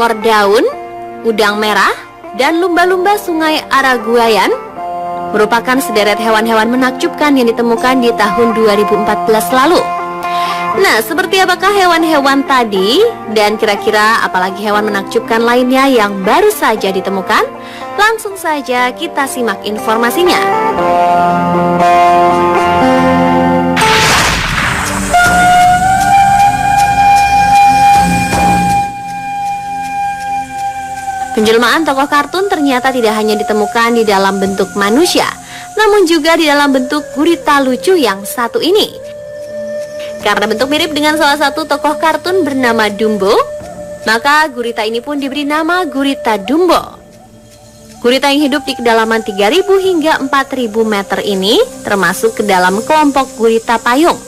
ekor daun, udang merah, dan lumba-lumba sungai Araguayan merupakan sederet hewan-hewan menakjubkan yang ditemukan di tahun 2014 lalu. Nah, seperti apakah hewan-hewan tadi dan kira-kira apalagi hewan menakjubkan lainnya yang baru saja ditemukan? Langsung saja kita simak informasinya. Penjelmaan tokoh kartun ternyata tidak hanya ditemukan di dalam bentuk manusia, namun juga di dalam bentuk gurita lucu yang satu ini. Karena bentuk mirip dengan salah satu tokoh kartun bernama Dumbo, maka gurita ini pun diberi nama gurita Dumbo. Gurita yang hidup di kedalaman 3.000 hingga 4.000 meter ini termasuk ke dalam kelompok gurita payung.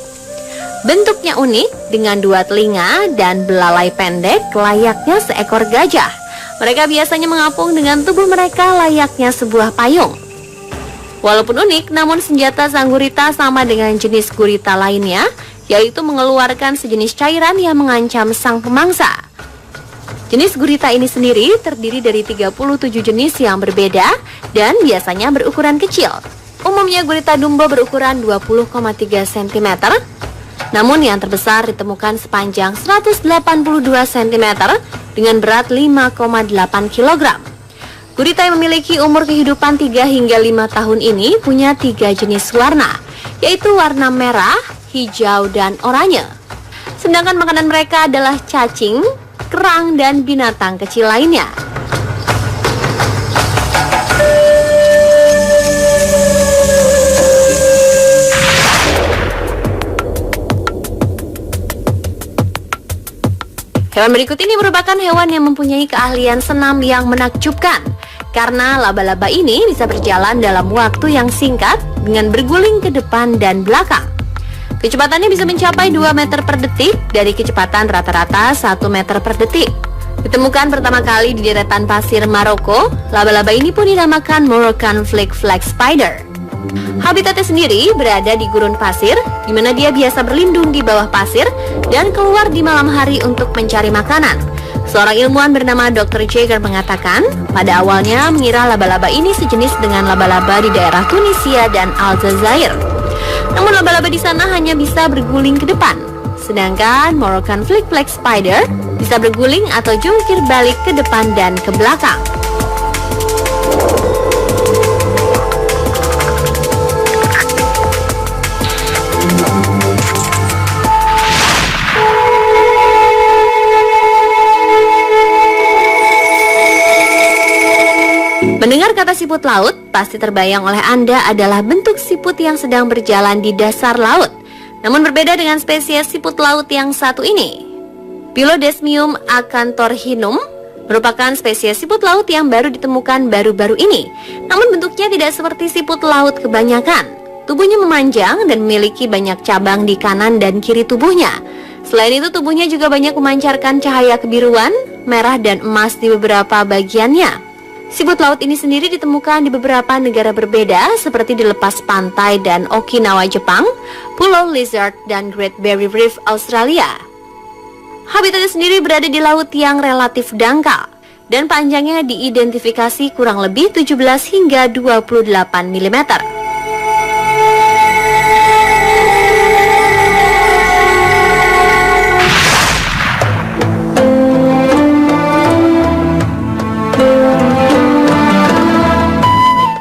Bentuknya unik dengan 2 telinga dan belalai pendek layaknya seekor gajah. Mereka biasanya mengapung dengan tubuh mereka layaknya sebuah payung. Walaupun unik, namun senjata sang gurita sama dengan jenis gurita lainnya, yaitu mengeluarkan sejenis cairan yang mengancam sang pemangsa. Jenis gurita ini sendiri terdiri dari 37 jenis yang berbeda dan biasanya berukuran kecil. Umumnya gurita Dumbo berukuran 20,3 cm, namun yang terbesar ditemukan sepanjang 182 cm dengan berat 5,8 kg. Gurita yang memiliki umur kehidupan 3 hingga 5 tahun ini punya 3 jenis warna, yaitu warna merah, hijau, dan oranye. Sedangkan makanan mereka adalah cacing, kerang, dan binatang kecil lainnya. Hewan berikut ini merupakan hewan yang mempunyai keahlian senam yang menakjubkan, karena laba-laba ini bisa berjalan dalam waktu yang singkat dengan berguling ke depan dan belakang. Kecepatannya bisa mencapai 2 meter per detik dari kecepatan rata-rata 1 meter per detik. Ditemukan pertama kali di deretan pasir Maroko, laba-laba ini pun dinamakan Moroccan flag spider. Habitatnya sendiri berada di gurun pasir, di mana dia biasa berlindung di bawah pasir dan keluar di malam hari untuk mencari makanan. Seorang ilmuwan bernama Dr. Jager mengatakan, pada awalnya mengira laba-laba ini sejenis dengan laba-laba di daerah Tunisia dan Aljazair. Namun laba-laba di sana hanya bisa berguling ke depan, sedangkan Moroccan flag spider bisa berguling atau jungkir balik ke depan dan ke belakang. Mendengar kata siput laut, pasti terbayang oleh Anda adalah bentuk siput yang sedang berjalan di dasar laut. Namun berbeda dengan spesies siput laut yang satu ini. Pilodesmium acanthorinum merupakan spesies siput laut yang baru ditemukan baru-baru ini. Namun bentuknya tidak seperti siput laut kebanyakan. Tubuhnya memanjang dan memiliki banyak cabang di kanan dan kiri tubuhnya. Selain itu, tubuhnya juga banyak memancarkan cahaya kebiruan, merah, dan emas di beberapa bagiannya. Siput laut ini sendiri ditemukan di beberapa negara berbeda seperti di lepas pantai dan Okinawa, Jepang, Pulau Lizard, dan Great Barrier Reef, Australia. Habitatnya sendiri berada di laut yang relatif dangkal dan panjangnya diidentifikasi kurang lebih 17 hingga 28 mm.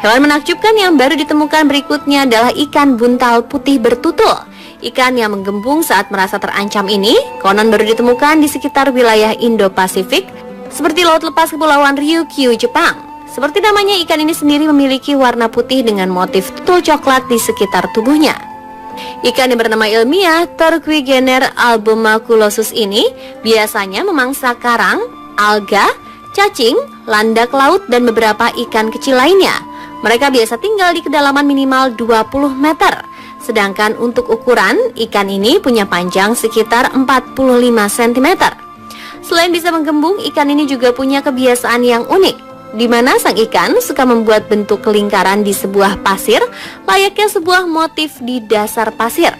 Hewan menakjubkan yang baru ditemukan berikutnya adalah ikan buntal putih bertutul. Ikan yang menggembung saat merasa terancam ini konon baru ditemukan di sekitar wilayah Indo-Pasifik seperti Laut Lepas Kepulauan Ryukyu, Jepang. Seperti namanya, ikan ini sendiri memiliki warna putih dengan motif tutul coklat di sekitar tubuhnya. Ikan yang bernama ilmiah Torquigener albumaculosus ini biasanya memangsa karang, alga, cacing, landak laut, dan beberapa ikan kecil lainnya. Mereka biasa tinggal di kedalaman minimal 20 meter. Sedangkan untuk ukuran, ikan ini punya panjang sekitar 45 cm. Selain bisa menggembung, ikan ini juga punya kebiasaan yang unik, di mana sang ikan suka membuat bentuk lingkaran di sebuah pasir, layaknya sebuah motif di dasar pasir.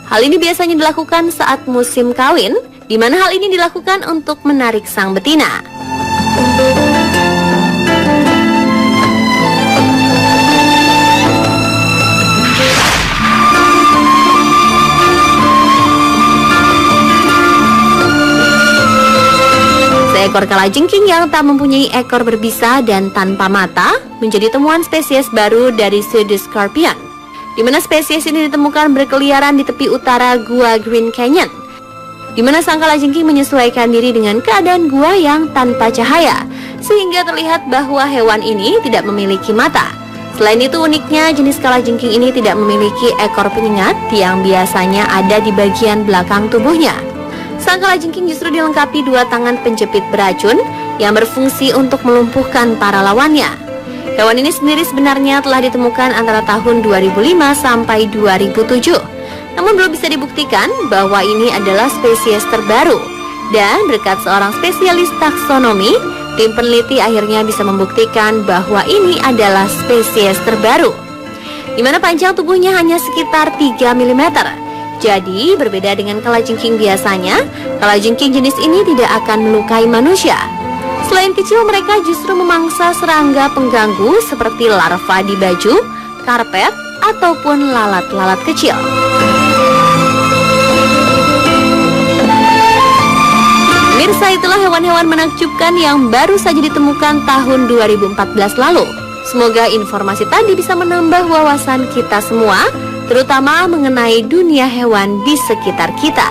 Hal ini biasanya dilakukan saat musim kawin, di mana hal ini dilakukan untuk menarik sang betina. Seekor kalajengking yang tak mempunyai ekor berbisa dan tanpa mata menjadi temuan spesies baru dari pseudoscorpion, di mana spesies ini ditemukan berkeliaran di tepi utara Gua Green Canyon, di mana sang kalajengking menyesuaikan diri dengan keadaan gua yang tanpa cahaya, sehingga terlihat bahwa hewan ini tidak memiliki mata. Selain itu, uniknya jenis kalajengking ini tidak memiliki ekor penyengat yang biasanya ada di bagian belakang tubuhnya. Sang kalajengking justru dilengkapi 2 tangan penjepit beracun yang berfungsi untuk melumpuhkan para lawannya. Hewan ini sendiri sebenarnya telah ditemukan antara tahun 2005 sampai 2007. Namun belum bisa dibuktikan bahwa ini adalah spesies terbaru. Dan berkat seorang spesialis taksonomi, tim peneliti akhirnya bisa membuktikan bahwa ini adalah spesies terbaru, di mana panjang tubuhnya hanya sekitar 3 mm. Jadi, berbeda dengan kalajengking biasanya, kalajengking jenis ini tidak akan melukai manusia. Selain kecil, mereka justru memangsa serangga pengganggu seperti larva di baju, karpet, ataupun lalat-lalat kecil. Mirsa, itulah hewan-hewan menakjubkan yang baru saja ditemukan tahun 2014 lalu. Semoga informasi tadi bisa menambah wawasan kita semua, terutama mengenai dunia hewan di sekitar kita.